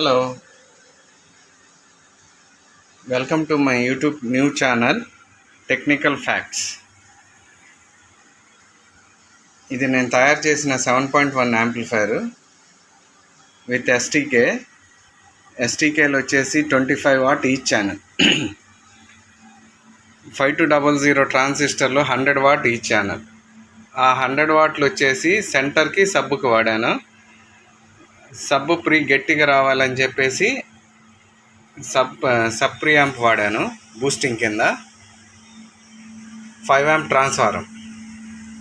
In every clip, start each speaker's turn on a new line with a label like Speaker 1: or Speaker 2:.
Speaker 1: Hello, welcome to my YouTube new channel Technical Facts. ఇది నేను తయారు చేసిన 7.1 యాంప్లిఫైర్ విత్ ఎస్టీకేలు వచ్చేసి 25 వాట్ ఈచ్ ఛానల్. 5200 ట్రాన్సిస్టర్లు 100 వాట్ ఈచ్ ఛానల్. ఆ 100 వాట్లు వచ్చేసి సెంటర్కి సబ్బుకి వాడాను. సబ్బు ప్రీ గట్టిగా రావాలని చెప్పేసి సబ్ ప్రీ యాంప్ వాడాను బూస్టింగ్ కింద. 5 యాంప్ ట్రాన్స్ఫారం,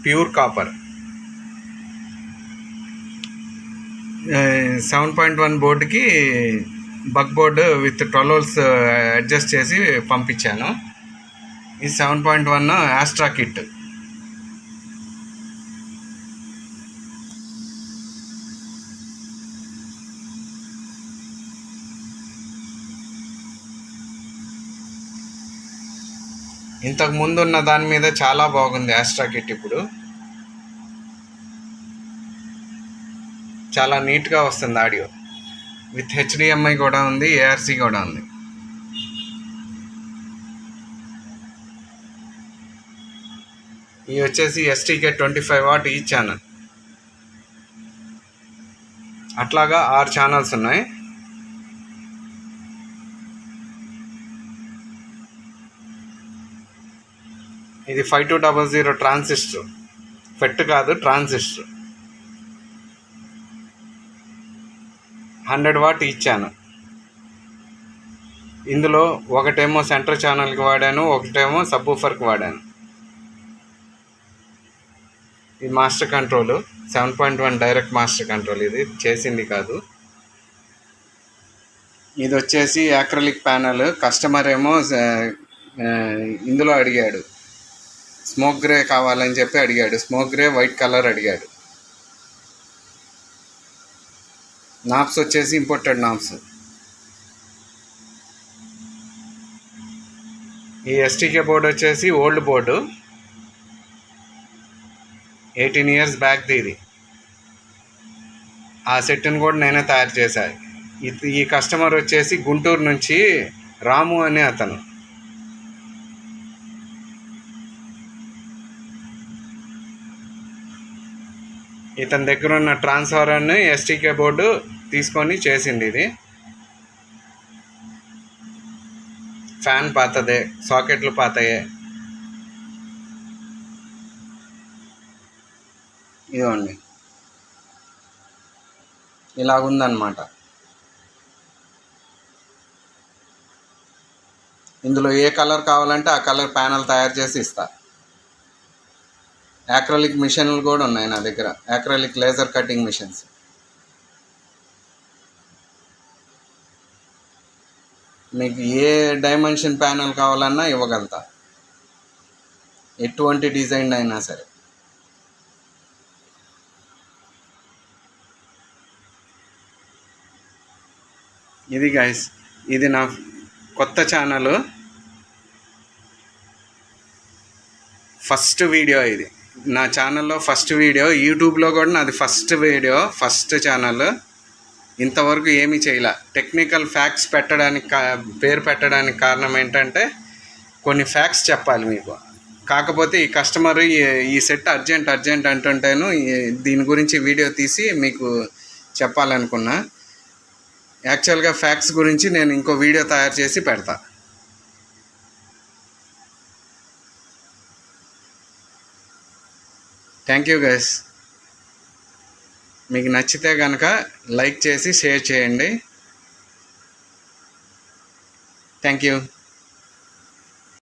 Speaker 1: ప్యూర్ కాపర్. 7.1 బోర్డుకి బక్ బోర్డు విత్ 12 volts అడ్జస్ట్ చేసి పంపించాను. ఈ 7.1 ఆస్ట్రా కిట్. ఇంతకు ముందు ఉన్న దాని మీద చాలా బాగుంది ఆస్ట్రా కిట్. ఇప్పుడు చాలా నీట్గా వస్తుంది ఆడియో. విత్ హెచ్డిఎంఐ కూడా ఉంది, ఏఆర్సి కూడా ఉంది. ఇవి వచ్చేసి ఎస్టీకే 25 వాట్ ఈ ఛానల్. అట్లాగా 6 ఛానల్స్ ఉన్నాయి. ఇది 5200 ట్రాన్సిస్టర్, ఫెట్ కాదు ట్రాన్సిస్టర్. 100 what each channel. ఇందులో ఒకటేమో సెంటర్ ఛానల్కి వాడాను, ఒకటేమో సబ్వూఫర్కి వాడాను. ఇది master control, 7.1 direct master control. ఇది చేసింది కాదు. ఇది వచ్చేసి యాక్రిలిక్ ప్యానల్. కస్టమర్ ఏమో ఇందులో అడిగాడు, స్మోక్ గ్రే కావాలని చెప్పి అడిగాడు. స్మోక్ గ్రే వైట్ కలర్ అడిగాడు. నాబ్స్ వచ్చేసి ఇంపోర్టెడ్ నాబ్స్. ఈ ఎస్టీకే బోర్డు వచ్చేసి ఓల్డ్ బోర్డు, 18 years బ్యాక్ది. ఇది ఆ సెట్ని కూడా నేనే తయారు చేశాను. ఈ కస్టమర్ వచ్చేసి గుంటూరు నుంచి రాము అనే అతను. ఇతని దగ్గర ఉన్న ట్రాన్స్ఫార్మర్ని ఎస్టీకే బోర్డు తీసుకొని చేసింది. ఇది ఫ్యాన్ పాతదే, సాకెట్లు పాతయే. ఇదిగోండి, ఇలాగుందన్నమాట. ఇందులో ఏ కలర్ కావాలంటే ఆ కలర్ ప్యానల్ తయారు చేసి ఇస్తా. యాక్రిలిక్ మిషన్లు కూడా ఉన్నాయి నా దగ్గర, యాక్రిలిక్ లేజర్ కటింగ్ మిషన్స్. మీకు ఏ డైమెన్షన్ ప్యానల్ కావాలన్నా ఇవ్వగలుగుతా, ఎటువంటి డిజైన్ అయినా సరే. ఇది గైస్, ఇది నా కొత్త ఛానల్, ఫస్ట్ వీడియో. ఇది నా ఛానల్లో ఫస్ట్ వీడియో. యూట్యూబ్లో కూడా నాది ఫస్ట్ వీడియో, ఫస్ట్ ఛానల్. ఇంతవరకు ఏమీ చేయలే. టెక్నికల్ ఫ్యాక్ట్స్ పేరు పెట్టడానికి కారణం ఏంటంటే కొన్ని ఫ్యాక్ట్స్ చెప్పాలి మీకు. కాకపోతే ఈ కస్టమర్ ఈ సెట్ అర్జెంట్ అంటుంటేను దీని గురించి వీడియో తీసి మీకు చెప్పాలనుకున్నా. యాక్చువల్గా ఫ్యాక్ట్స్ గురించి నేను ఇంకో వీడియో తయారు చేసి పెడతా. Thank you guys. మీకు నచ్చితే కనుక లైక్ చేసి షేర్ చేయండి. Thank you.